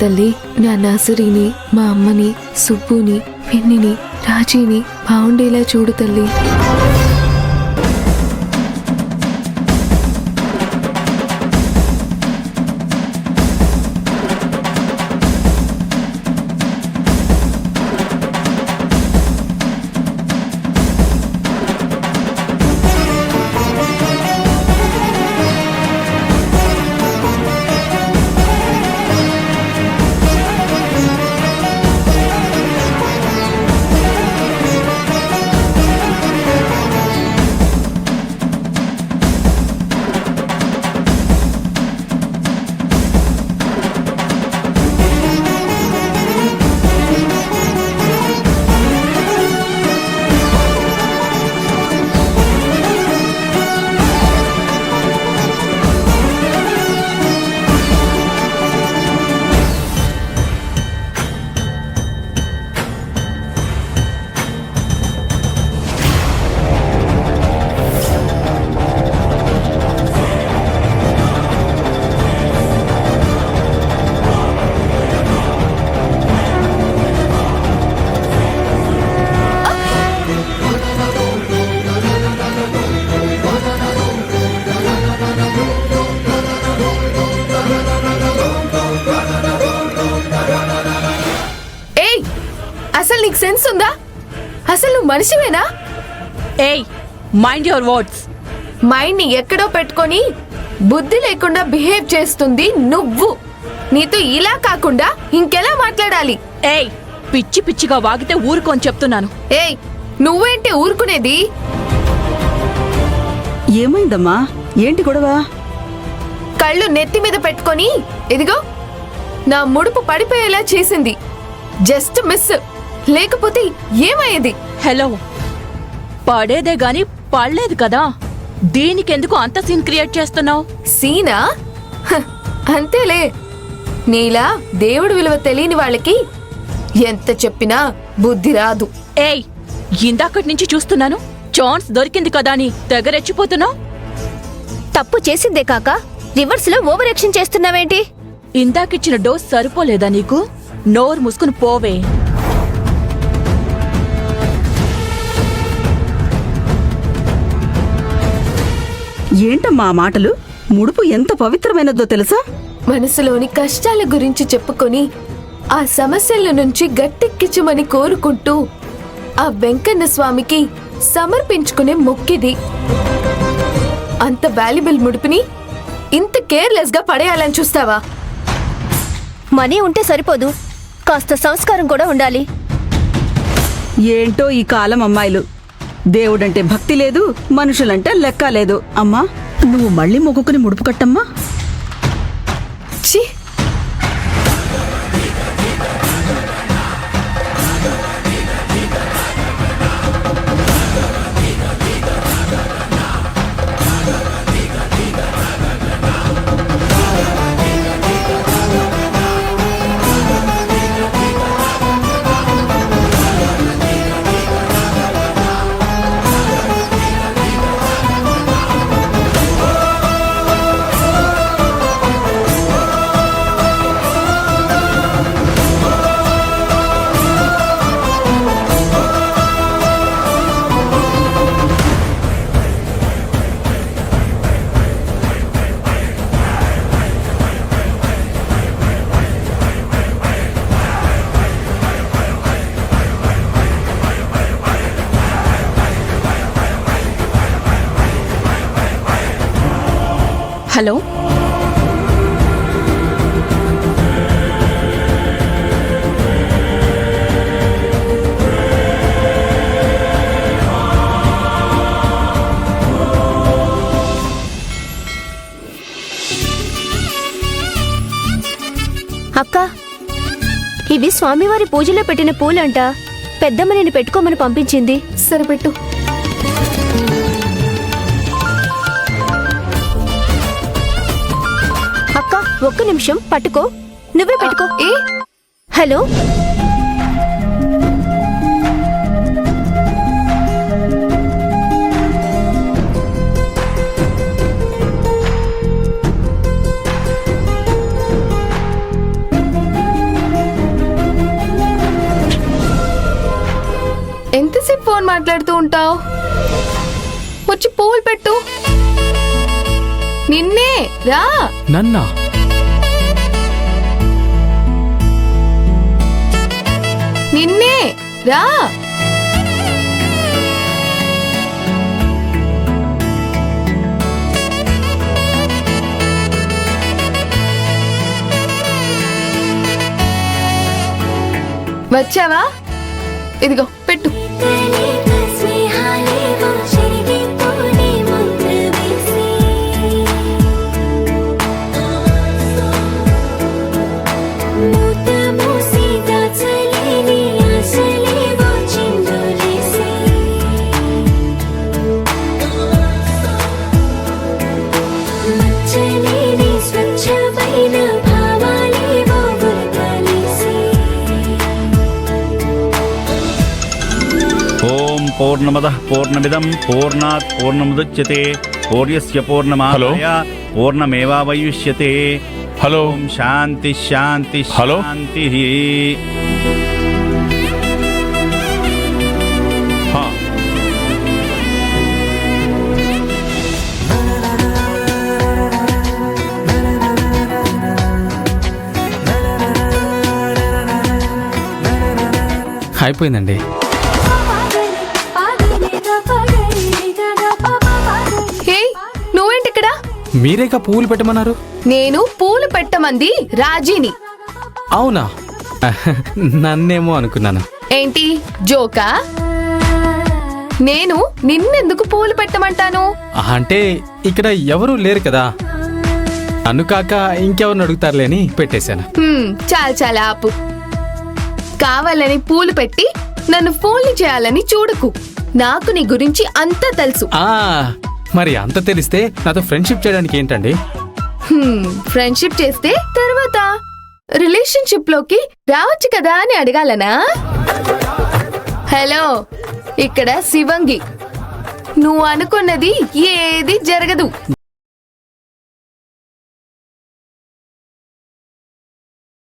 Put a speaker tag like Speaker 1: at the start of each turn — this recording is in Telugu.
Speaker 1: తల్లి, నా నర్సరీని, మా అమ్మని, సుబ్బుని, పిన్నిని, రాజీని బాగుండేలా చూడు తల్లి. అసలు నీకు సెన్స్ ఉందా? అసలు నువ్వు మనిషివేనా?
Speaker 2: ఏయ్, మైండ్ యువర్ వర్డ్స్.
Speaker 1: మైండ్ ని ఎక్కడో పెట్టుకొని బుద్ధి లేకుండా బిహేవ్ చేస్తుంది నువ్వు. నీతో ఇలా కాకుండా ఇంకెలా మాట్లాడాలి?
Speaker 2: ఏయ్, పిచ్చి పిచ్చిగా వాగితే ఊరుకోని చెప్తున్నాను.
Speaker 1: ఏయ్, నువ్వేంటి ఊరుకునేది?
Speaker 3: ఏమైందమ్మా? ఏంటి గొడవ?
Speaker 1: కళ్ళు నెత్తి మీద పెట్టుకొని ఇదిగో నా ముడుపు పడిపోయేలా చేసింది. జస్ట్ మిస్, లేకపోతే ఏమయ్యేది?
Speaker 2: హలో, పడేదే గాని పడలేదు కదా, దీనికెందుకు అంత సీన్ క్రియేట్ చేస్తున్నావు?
Speaker 1: సీనా? అంతేలే, నీలా దేవుడు విలువ తెలియని వాళ్ళకి ఎంత చెప్పినా బుద్ధి రాదు.
Speaker 2: ఏయ్, ఇందాకటి నుంచి చూస్తున్నాను, ఛాన్స్ దొరికింది కదా అని తెగరెచ్చిపోతున్నావు.
Speaker 4: తప్పు చేసిందే కాక రివర్స్ లో ఓవర్ యాక్షన్ చేస్తున్నావేంటి?
Speaker 2: ఇందాకిచ్చిన డోస్ సరిపోలేదా నీకు? నోరు మూసుకుని పోవే.
Speaker 3: ఏంటమ్మా మాటలు? ముడుపు ఎంత పవిత్రమైనదో తెలుసా?
Speaker 1: మనసులోని కష్టాల గురించి చెప్పుకొని ఆ సమస్యల నుంచి గట్టెక్కించమని కోరుకుంటూ ఆ వెంకన్న స్వామికి సమర్పించుకునే మొక్కిది. అంత వాల్యుబుల్ ముడుపుని ఇంత కేర్లెస్ గా పడేయాలని చూస్తావా?
Speaker 4: మనీ ఉంటే సరిపోదు, కాస్త సంస్కారం కూడా ఉండాలి.
Speaker 3: ఏంటో ఈ కాలం అమ్మాయిలు, దేవుడంటే భక్తి లేదు, మనుషులంటే లెక్క లేదు. అమ్మా, నువ్వు మళ్ళీ మొక్కుకుని ముడుపు కట్టమ్మా.
Speaker 1: ఛీ!
Speaker 2: హలో,
Speaker 4: అక్క, ఇవి స్వామివారి పూజలో పెట్టిన పూలంట. పెద్దమ్మ నేను పెట్టుకోమని పంపించింది.
Speaker 1: సరిపెట్టు.
Speaker 4: అక్క, ఒక్క నిమిషం పట్టుకో. నువ్వే పెట్టుకో. హలో,
Speaker 1: ఫోన్ మాట్లాడుతూ ఉంటావు? వచ్చి పూలు పెట్టు. నిన్నే రా.
Speaker 5: నన్నా?
Speaker 1: నిన్నే రా. వచ్చావా? ఇదిగో పెట్టు.
Speaker 6: ఓం పూర్ణమదః పూర్ణమిదం పూర్ణాత్ పూర్ణముదచ్యతే పూర్ణస్య పూర్ణమాదాయ పూర్ణమేవావశిష్యతే.
Speaker 5: హలో.
Speaker 6: ఓం శాంతి శాంతి
Speaker 5: హలో.
Speaker 6: శాంతి.
Speaker 5: హా. అయిపోయిందండి.
Speaker 1: హే, నువ్వేంటి ఇక్కడ?
Speaker 5: మీరేగా పువ్వులు పెట్టమన్నారు.
Speaker 1: నేను పూలు పెట్టమంది రాజీని.
Speaker 5: అవునా? నన్నేమో అనుకున్నాను.
Speaker 1: ఏంటి జోకా? నేను నిన్నెందుకు పూలు పెట్టమంటాను?
Speaker 5: అంటే ఇక్కడ ఎవరూ లేరు కదా, నన్ను కాక ఇంకెవరిని అడుగుతారులేని పెట్టేశాను.
Speaker 1: చాలు చాలా ఆపు. కావాలని పూలు పెట్టి నన్ను ఫోన్లు చేయాలని చూడకు. నాకు నీ గురించి అంతా తెలుసు.
Speaker 5: మరి అంత తెలిస్తే నాతో ఫ్రెండ్షిప్ చేయడానికి ఏంటండి?
Speaker 1: ఫ్రెండ్షిప్ చేస్తే తర్వాత రిలేషన్షిప్ లోకి రావచ్చు కదా అని అడగాలనా? హలో, ఇక్కడ శివంగి. నువ్వు అనుకున్నది ఏది జరగదు.